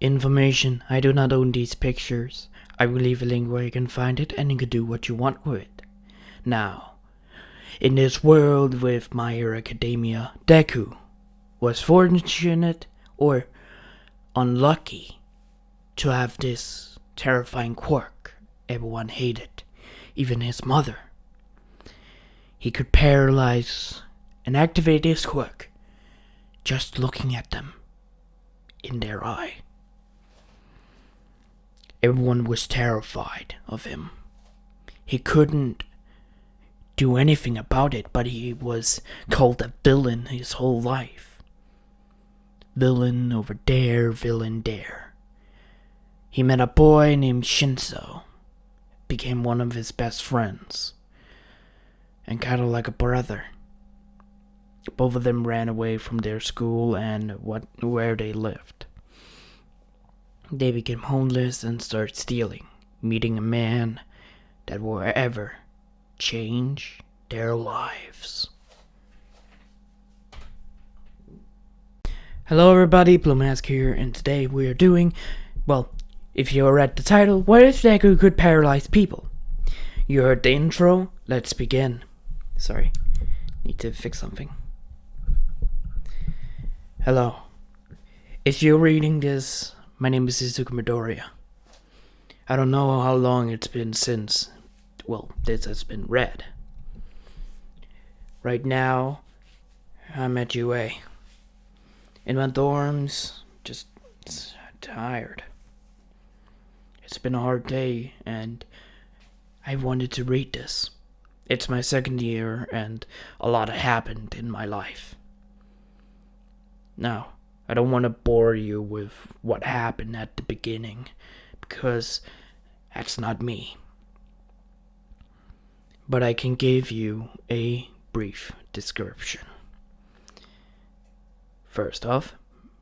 Information, I do not own these pictures. I will leave a link where you can find it and you can do what you want with it. Now, in this world with My Hero Academia, Deku was fortunate or unlucky to have this terrifying quirk everyone hated, even his mother. He could paralyze and activate his quirk just looking at them in their eye. Everyone was terrified of him. He couldn't do anything about it, but he was called a villain his whole life. Villain over there, villain there. He met a boy named Shinzo, became one of his best friends, and kind of like a brother. Both of them ran away from their school and where they lived. They became homeless and started stealing, meeting a man that will ever change their lives. Hello everybody, Bluemask here, and today we are doing, well, if you read the title, what if Deku could paralyze people? You heard the intro, let's begin. Sorry, need to fix something. Hello. If you're reading this, my name is Izuku Midoriya. I don't know how long it's been since, well, this has been read. Right now, I'm at UA. In my dorms, just tired. It's been a hard day, and I wanted to read this. It's my second year, and a lot happened in my life. Now, I don't want to bore you with what happened at the beginning, because that's not me. But I can give you a brief description. First off,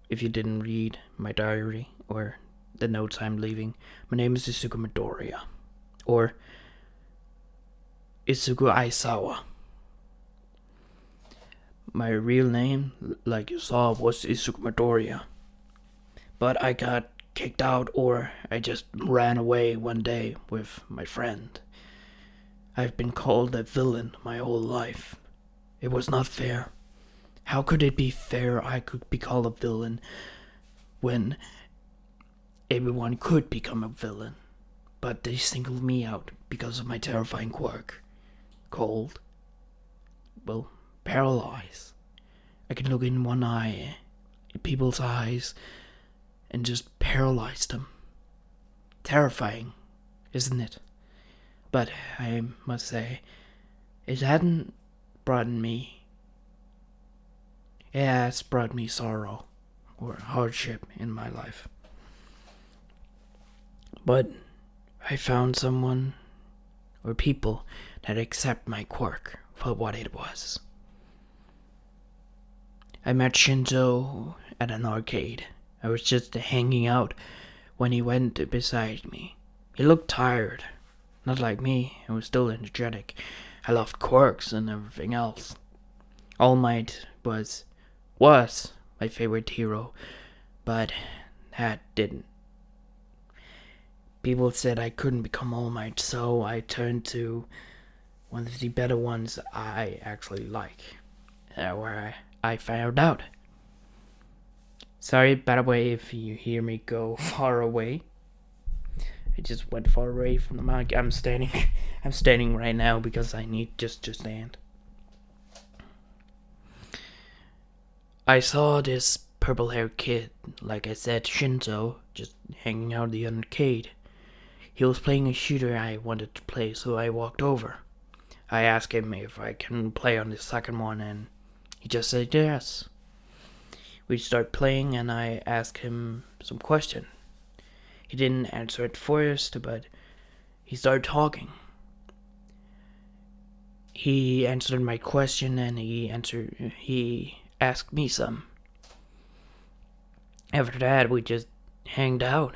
if you didn't read my diary or the notes I'm leaving, my name is Izuku Midoriya, or Izuku Aisawa. My real name, like you saw, was Izuku Midoriya. But I got kicked out, or I just ran away one day with my friend. I've been called a villain my whole life. It was not fair. How could it be fair I could be called a villain when everyone could become a villain? But they singled me out because of my terrifying quirk. Called, well, paralyze. I can look in one eye, in people's eyes, and just paralyze them. Terrifying, isn't it? But I must say, it hadn't brought me. It has brought me sorrow or hardship in my life. But I found someone or people that accept my quirk for what it was. I met Shinzo at an arcade. I was just hanging out when he went beside me. He looked tired. Not like me, I was still energetic. I loved quirks and everything else. All Might was my favorite hero, but that didn't. People said I couldn't become All Might, so I turned to one of the better ones I actually like, where I found out. Sorry, by the way, if you hear me go far away. I just went far away from the mic. I'm standing right now because I need just to stand. I saw this purple-haired kid, like I said, Shinzo, just hanging out in the arcade. He was playing a shooter I wanted to play, so I walked over. I asked him if I can play on the second one, and he just said yes. We started playing, and I asked him some question. He didn't answer at first, but he started talking. He answered my question, and he asked me some. After that, we just hanged out.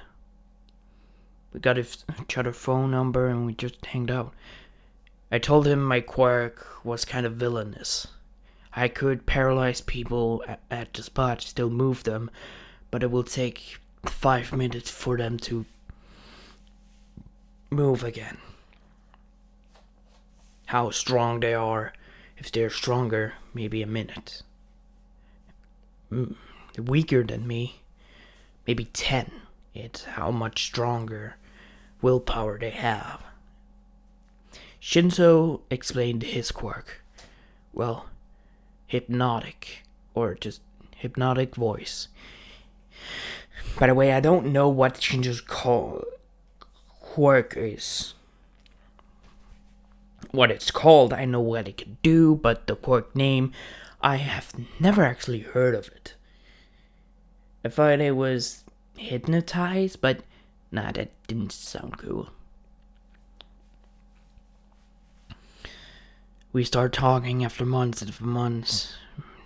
We got each other's phone number, and we just hanged out. I told him my quirk was kind of villainous. I could paralyze people at the spot, still move them, but it will take 5 minutes for them to move again. How strong they are. If they're stronger, maybe a minute. Weaker than me, maybe 10. It's how much stronger willpower they have. Shinzo explained his quirk. Well, hypnotic, or just hypnotic voice. By the way, I don't know what Shinzo's quirk is. What it's called, I know what it can do, but the quirk name, I have never actually heard of it. I thought it was hypnotize, but nah, that didn't sound cool. We started talking after months and months.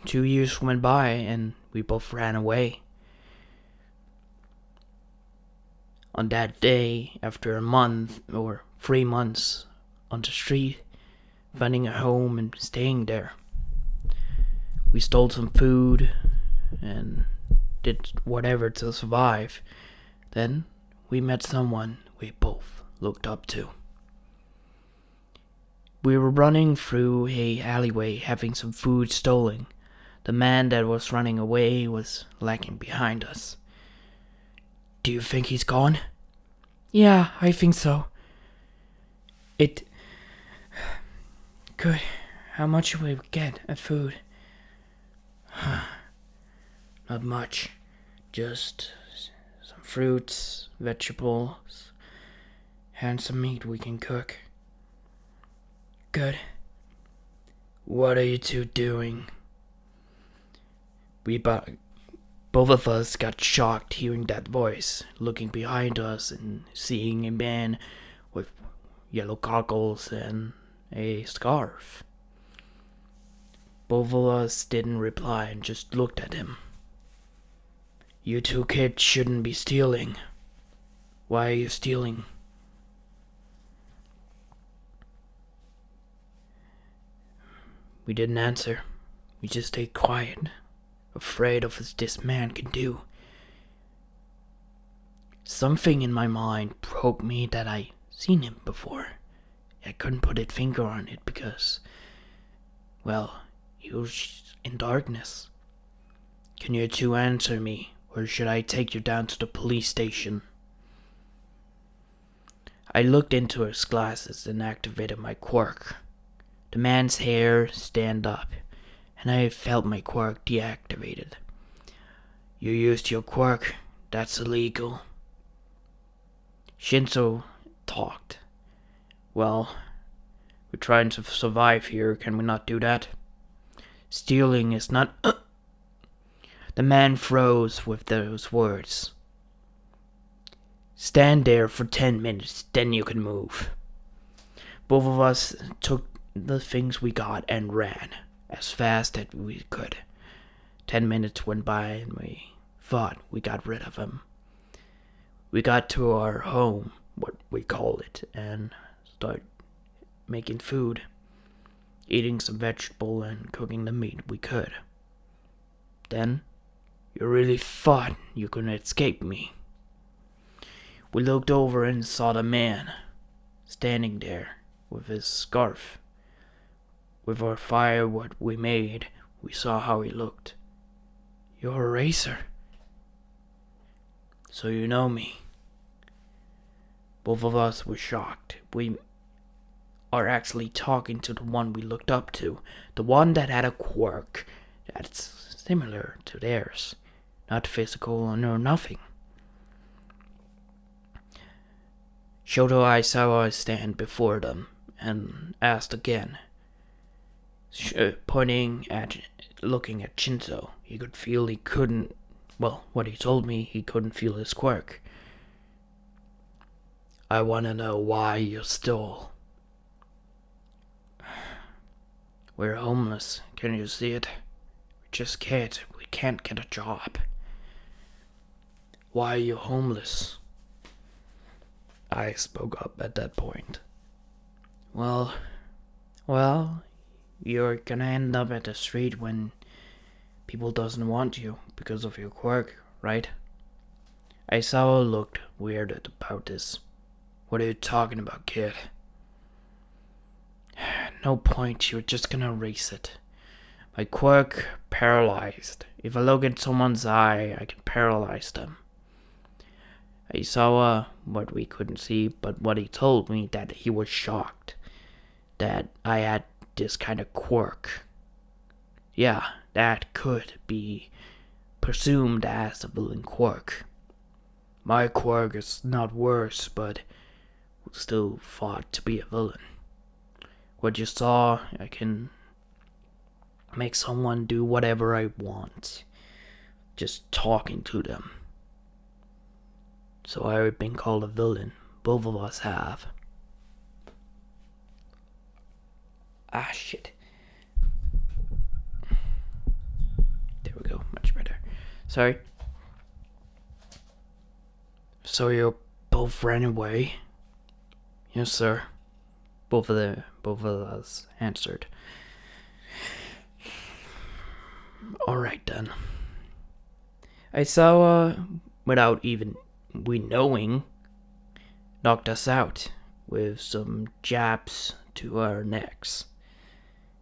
2 years went by and we both ran away. On that day, after a month or 3 months on the street, finding a home and staying there, we stole some food and did whatever to survive. Then we met someone we both looked up to. We were running through a alleyway having some food stolen. The man that was running away was lagging behind us. Do you think he's gone? Yeah, I think so. Good. How much will we get at food? Not much. Just some fruits, vegetables, and some meat we can cook. Good. What are you two doing? Both of us got shocked hearing that voice, looking behind us and seeing a man with yellow goggles and a scarf. Both of us didn't reply and just looked at him. You two kids shouldn't be stealing. Why are you stealing? We didn't answer. We just stayed quiet, afraid of what this man can do. Something in my mind broke me that I seen him before. I couldn't put a finger on it because, well, he was in darkness. Can you two answer me, or should I take you down to the police station? I looked into his glasses and activated my quirk. The man's hair stand up, and I felt my quirk deactivated. You used your quirk. That's illegal. Shinzo talked. Well, we're trying to survive here. Can we not do that? Stealing is not... The man froze with those words. Stand there for 10 minutes, then you can move. Both of us took the things we got and ran as fast as we could. 10 minutes went by and we thought we got rid of him. We got to our home, what we call it, and started making food, eating some vegetable and cooking the meat we could. Then, you really thought you couldn't escape me. We looked over and saw the man standing there with his scarf. With our fire what we made, we saw how he looked. You're a racer. So you know me. Both of us were shocked. We are actually talking to the one we looked up to. The one that had a quirk that's similar to theirs. Not physical nor nothing. Shoto Aizawa stand before them and asked again. Looking at Shinzo, he could feel he couldn't, well, what he told me, he couldn't feel his quirk. I want to know why you stole. We're homeless, can you see it? We can't get a job. Why are you homeless? I spoke up at that point. Well, you're gonna end up at the street when people doesn't want you because of your quirk, right? Aizawa looked weirded about this. What are you talking about, kid? No point, you're just gonna erase it. My quirk paralyzed. If I look at someone's eye, I can paralyze them. I saw what we couldn't see, but what he told me that he was shocked that I had this kind of quirk. Yeah, that could be presumed as a villain quirk. My quirk is not worse, but still thought to be a villain. What you saw, I can make someone do whatever I want, just talking to them. So I've been called a villain. Both of us have. Ah, shit. There we go, much better. Sorry. So you both ran away? Yes, sir. Both of us answered. Alright then. Aizawa, without even we knowing, knocked us out with some jabs to our necks,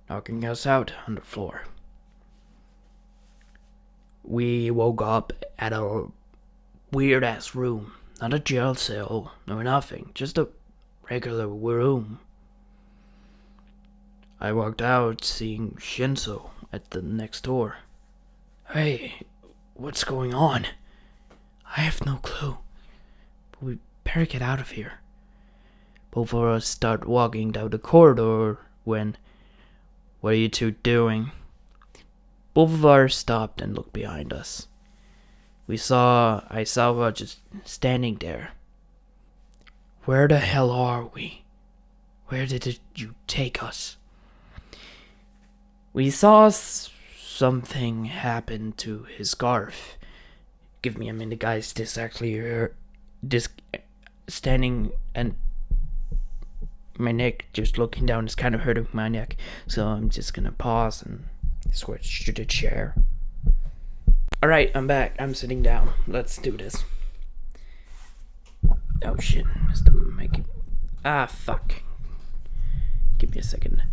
knocking us out on the floor. We woke up at a weird-ass room. Not a jail cell, nor nothing, just a regular room. I walked out seeing Shinso at the next door. Hey, what's going on? I have no clue. But we better get out of here. Both of us start walking down the corridor when... What are you two doing? Both of us stopped and looked behind us. We saw Aizawa just standing there. Where the hell are we? Where did you take us? We saw something happen to his scarf. Give me a minute, guys. This actually this standing and my neck just looking down is kind of hurting my neck. So I'm just gonna pause and switch to the chair. Alright, I'm back. I'm sitting down. Let's do this. Oh shit, Mr. Mikey. Ah, fuck. Give me a second.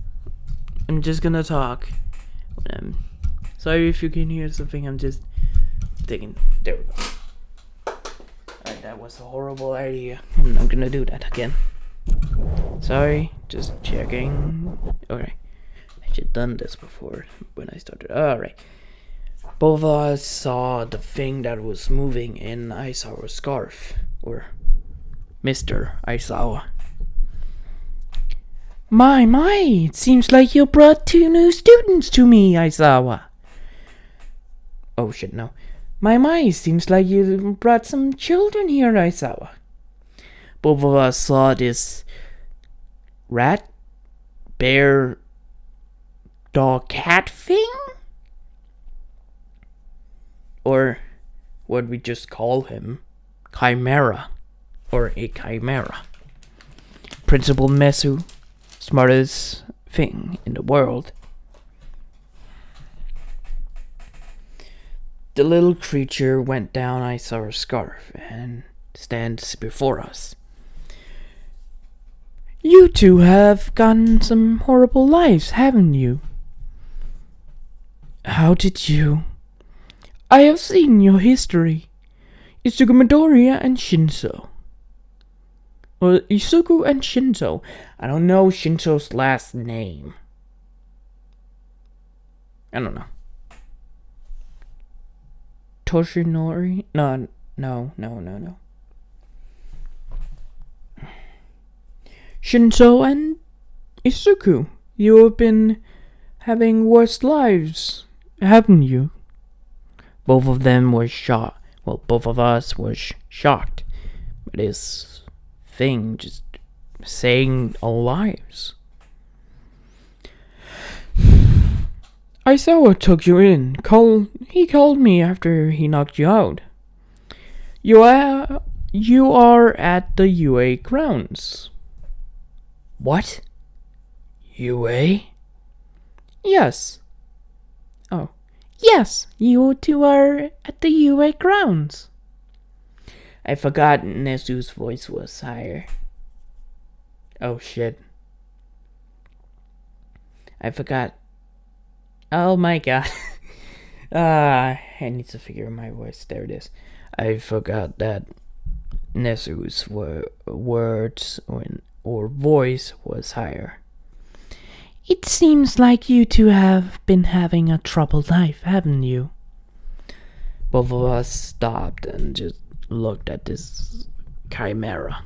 I'm just gonna talk. Sorry if you can hear something, I'm just thinking. There we go. Alright, that was a horrible idea. I'm not gonna do that again. Sorry, just checking. Alright. I should have done this before when I started. Alright. Both of us saw the thing that was moving in Aizawa's scarf. Or Mr. Aizawa. My, it seems like you brought 2 new students to me, Aizawa. Oh shit, no. My, seems like you brought some children here, Aizawa. Both of us saw this rat, bear, dog, cat thing? Or what we just call him, Chimera. Or a Chimera. Principal Mesu, smartest thing in the world. The little creature went down Aizawa's scarf and stands before us. You two have gotten some horrible lives, haven't you? How did you? I have seen your history. Izuku Midoriya and Shinso. Well, Izuku and Shinso. I don't know Shinso's last name. I don't know. Toshinori? No. Shinso and Izuku, you have been having worse lives, haven't you? Both of them were shocked. Well, both of us were shocked by this thing just saying our lives. Aizawa took you in. He called me after he knocked you out. You are at the UA grounds. What? UA? Yes. Oh. Yes, you two are at the UA grounds. I forgot Nezu's voice was higher. Oh shit. I forgot. Oh my god. I need to figure my voice. There it is. I forgot that Nezu's words or voice was higher. It seems like you two have been having a troubled life, haven't you? Both of us stopped and just looked at this chimera.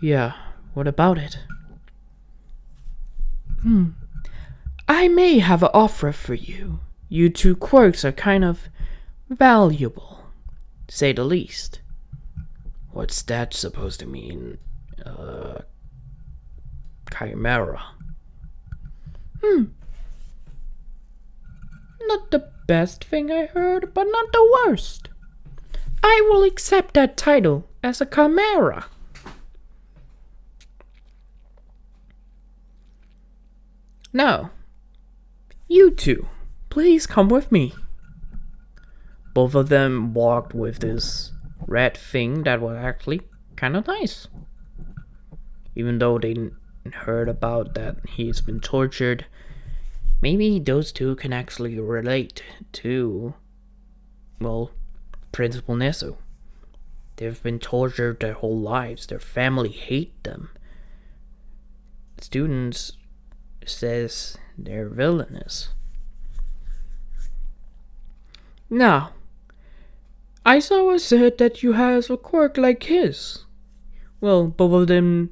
Yeah, what about it? I may have an offer for you. You two quirks are kind of valuable, to say the least. What's that supposed to mean? Chimera. Not the best thing I heard, but not the worst. I will accept that title as a chimera. Now, you two, please come with me. Both of them walked with this red thing that was actually kind of nice. Even though they heard about that he's been tortured, maybe those two can actually relate to, well, Principal Nezu. They've been tortured their whole lives. Their family hate them. Students says they're villainous. Now, Aizawa said that you have a quirk like his. Well, both of them.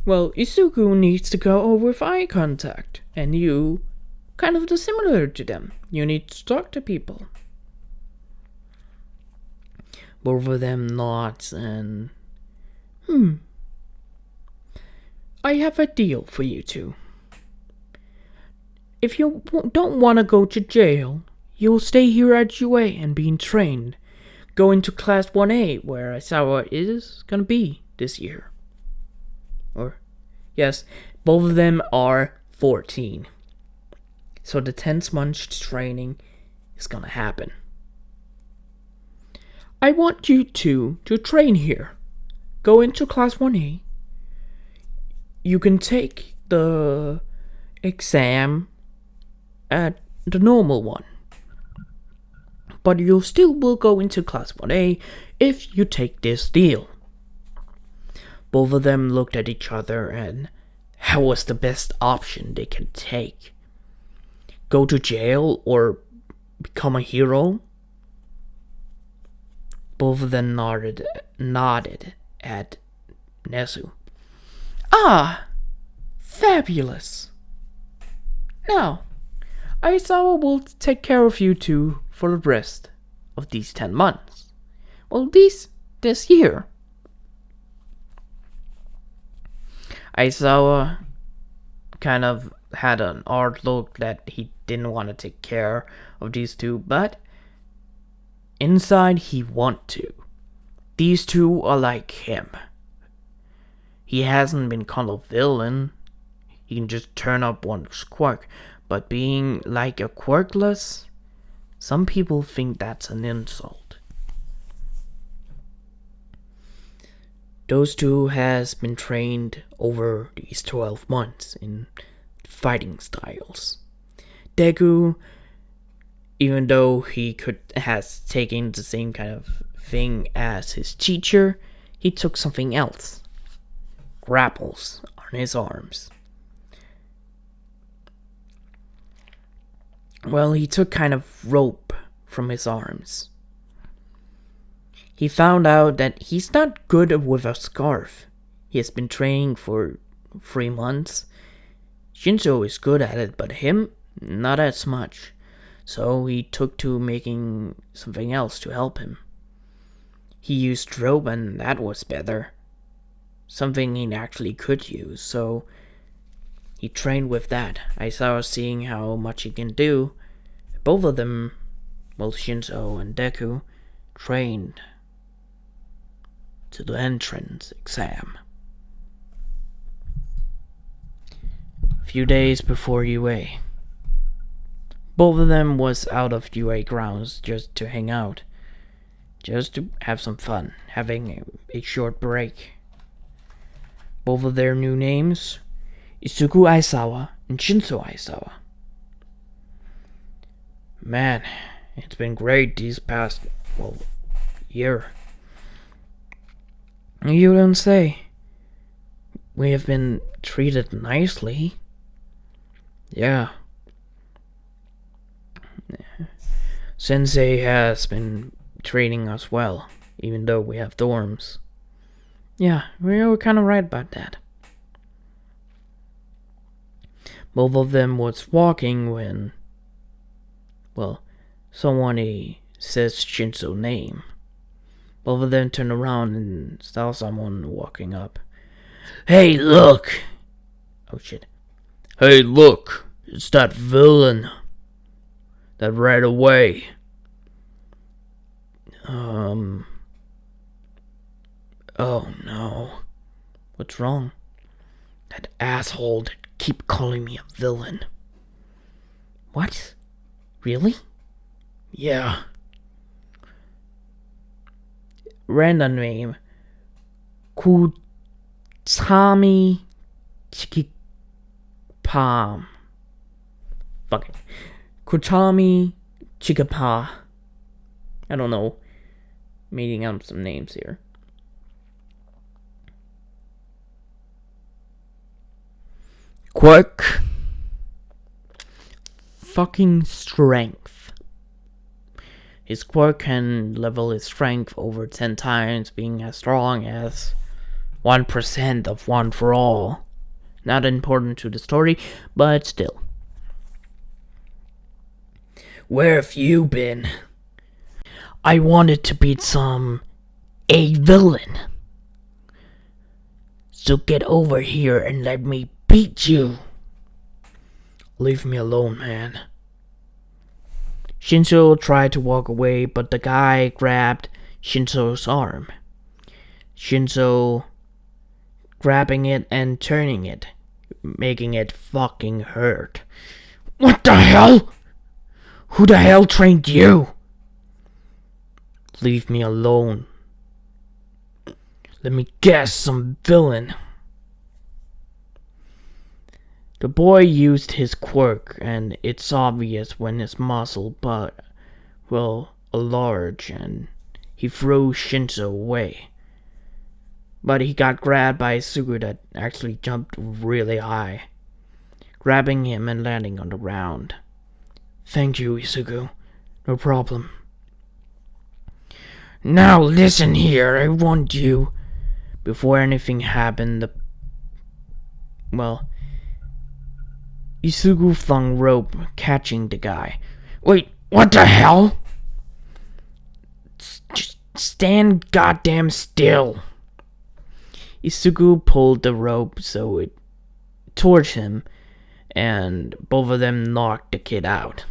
Well, Izuku needs to go with eye contact, and you, kind of similar to them. You need to talk to people. Both of them nods and. I have a deal for you two. If you don't want to go to jail, you'll stay here at UA and being trained. Go into Class 1A, where Aizawa is gonna be this year. Or, yes, both of them are 14. So the 10-month training is gonna happen. I want you two to train here. Go into Class 1A. You can take the exam at the normal one. But you still will go into Class 1A if you take this deal. Both of them looked at each other and that was the best option they could take. Go to jail or become a hero? Both of them nodded at Nezu. Ah, fabulous. Now, Aizawa will take care of you two for the rest of these 10 months. Well, this year. Aizawa kind of had an odd look that he didn't want to take care of these two, but inside he want to. These two are like him. He hasn't been called a villain. He can just turn up one quirk. But being like a quirkless, some people think that's an insult. Those two has been trained over these 12 months in fighting styles. Deku, even though he has taken the same kind of thing as his teacher, he took something else. Grapples on his arms. Well, he took kind of rope from his arms. He found out that he's not good with a scarf. He has been training for 3 months. Shinzo is good at it, but him, not as much. So he took to making something else to help him. He used rope and that was better. Something he actually could use, so he trained with that. I saw seeing how much he can do. Both of them, well, Shinzo and Deku, trained to the entrance exam. A few days before UA. Both of them was out of UA grounds just to hang out. just to have some fun, having a short break. Both of their new names, Isuku Aisawa and Shinso Aisawa. Man, it's been great these past, year. You don't say. We have been treated nicely. Yeah. Sensei has been treating us well, even though we have dorms. Yeah, we were kind of right about that. Both of them was walking when, someone says Shinso's name. Both of them turned around and saw someone walking up. Hey, look! Oh shit. Hey, look! It's that villain that ran away. Oh no. What's wrong? That asshole that keep calling me a villain. What? Really? Yeah. Random name. Kutami Chikipam. Fuck it. Kutami Chikapa. I don't know. Meeting up some names here. Quirk. Fucking strength. His quirk can level his strength over 10 times, being as strong as 1% of One for All. Not important to the story, but still. Where have you been? I wanted to beat a villain. So get over here and let me beat you. Leave me alone, man. Shinso tried to walk away, but the guy grabbed Shinso's arm. Shinso grabbing it and turning it, making it fucking hurt. What the hell? Who the hell trained you? Leave me alone. Let me guess, some villain. The boy used his quirk, and it's obvious when his muscle but large, and he threw Shinso away. But he got grabbed by Isuku that actually jumped really high, grabbing him and landing on the ground. Thank you, Isuku. No problem. Now listen here, I want you. Before anything happened, Isuku flung rope, catching the guy. Wait, what the hell? Just stand goddamn still. Isuku pulled the rope towards him, and both of them knocked the kid out.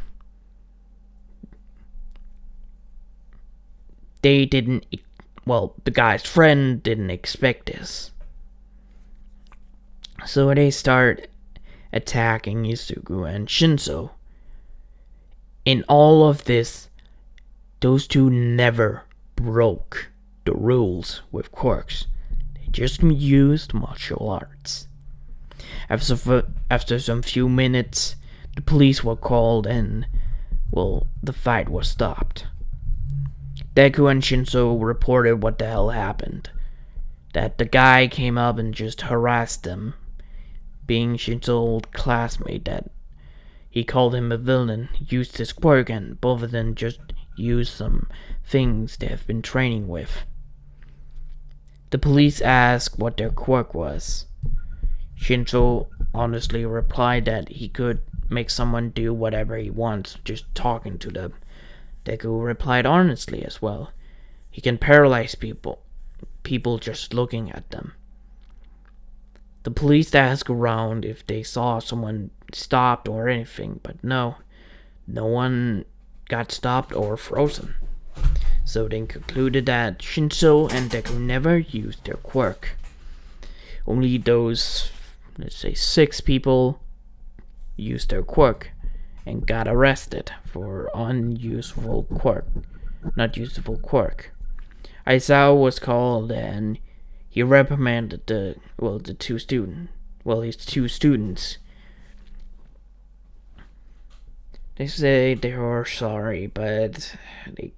The guy's friend didn't expect this. So they start attacking Isuku and Shinso. In all of this, those two never broke the rules with quirks. They just used martial arts. After some few minutes, the police were called and, the fight was stopped. Deku and Shinso reported what the hell happened. That the guy came up and just harassed them, being Shinso's old classmate, that he called him a villain, used his quirk, and both of them just used some things they have been training with. The police asked what their quirk was. Shinso honestly replied that he could make someone do whatever he wants just talking to them. Deku replied honestly as well. He can paralyze people just looking at them. The police asked around if they saw someone stopped or anything, but no one got stopped or frozen. So they concluded that Shinso and Deku never used their quirk. Only those, 6 people used their quirk and got arrested for not usable quirk. Aizawa was called and he reprimanded his two students. They say they are sorry, but they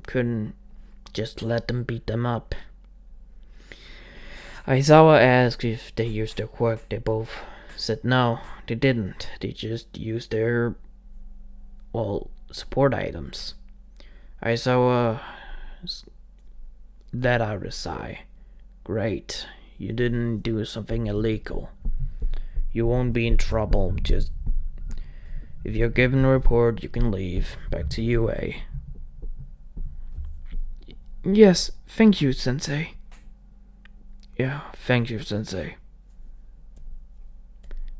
couldn't just let them beat them up. Aizawa asked if they used their quirk. They both said no, they didn't. They just used their, support items. Aizawa let out a sigh. Great, you didn't do something illegal. You won't be in trouble, just if you're given a report, you can leave. Back to you, eh? Yes, thank you, Sensei. Yeah, thank you, Sensei.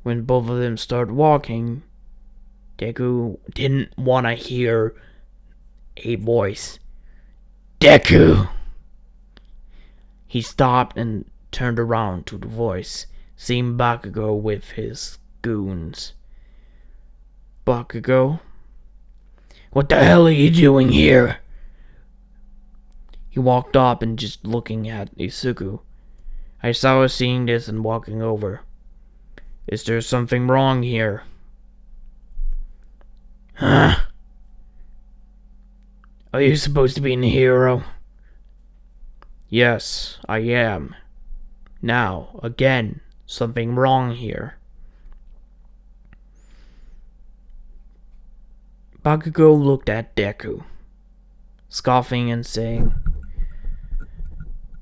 When both of them started walking, Deku didn't want to hear a voice. Deku! He stopped and turned around to the voice, seeing Bakugo with his goons. Bakugo? What the hell are you doing here? He walked up and just looking at Izuku. Aizawa seeing this and walking over. Is there something wrong here? Huh? Are you supposed to be a hero? Yes, I am. Now, again, something wrong here. Bakugo looked at Deku, scoffing and saying,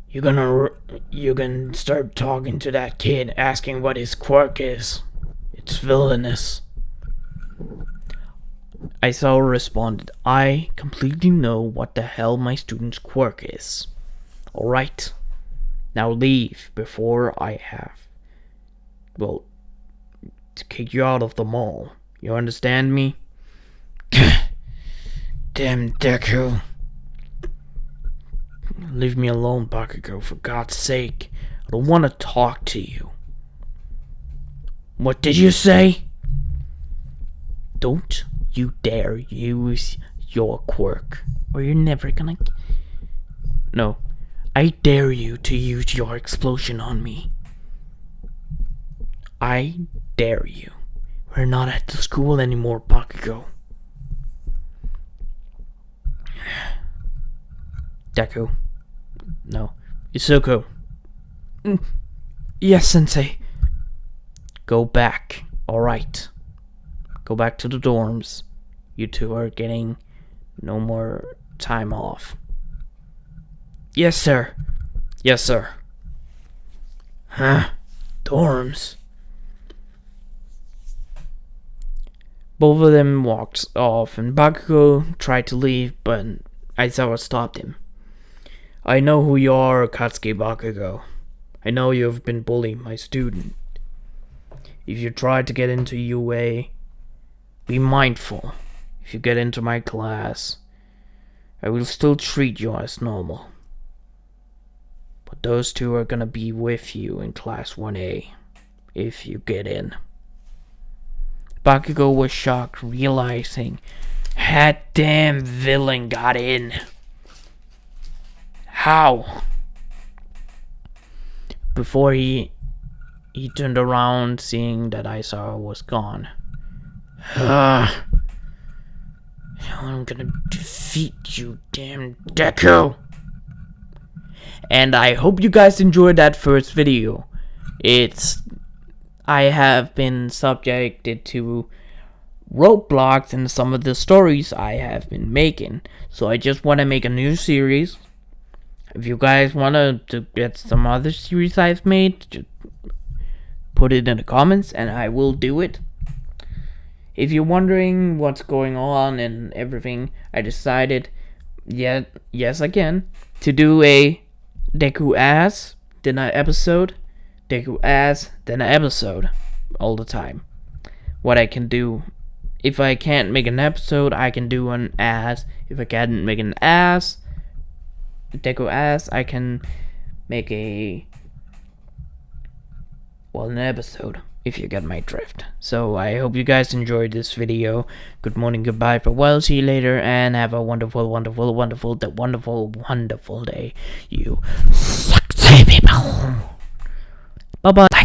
You can start talking to that kid, asking what his quirk is. It's villainous. Aizawa responded, I completely know what the hell my student's quirk is. Alright, now leave before I have, to kick you out of the mall. You understand me? Damn Deku. Leave me alone, Bakugo, for God's sake. I don't want to talk to you. What did you say? Don't you dare use your quirk, or you're never gonna... No, I dare you to use your explosion on me. I dare you. We're not at the school anymore, Bakugo. Deku. No. Izuku. Yes, Sensei. Go back. Alright. Go back to the dorms. You two are getting no more time off. Yes, sir. Yes, sir. Huh? Dorms? Both of them walked off, and Bakugo tried to leave, but Aizawa stopped him. I know who you are, Katsuki Bakugo. I know you have been bullying my student. If you try to get into UA, be mindful. If you get into my class, I will still treat you as normal. But those two are gonna be with you in Class 1A, if you get in. Bakugo was shocked, realizing that damn villain got in. How? Before he turned around, seeing that Aizawa was gone. I'm gonna defeat you, damn Deku! And I hope you guys enjoyed that first video. I have been subjected to roadblocks in some of the stories I have been making. So I just want to make a new series. If you guys want to get some other series I've made, just put it in the comments and I will do it. If you're wondering what's going on and everything, I decided, yes again, to do a Deku ass, then an episode, Deku ass, then an episode, all the time. What I can do, if I can't make an episode, I can do an ass. If I can't make an ass, Deku ass, I can make an episode. if you get my drift. So I hope you guys enjoyed this video. Good morning, goodbye, farewell, see you later, and have a wonderful, wonderful, wonderful, wonderful, wonderful day. You sexy people. Bye bye.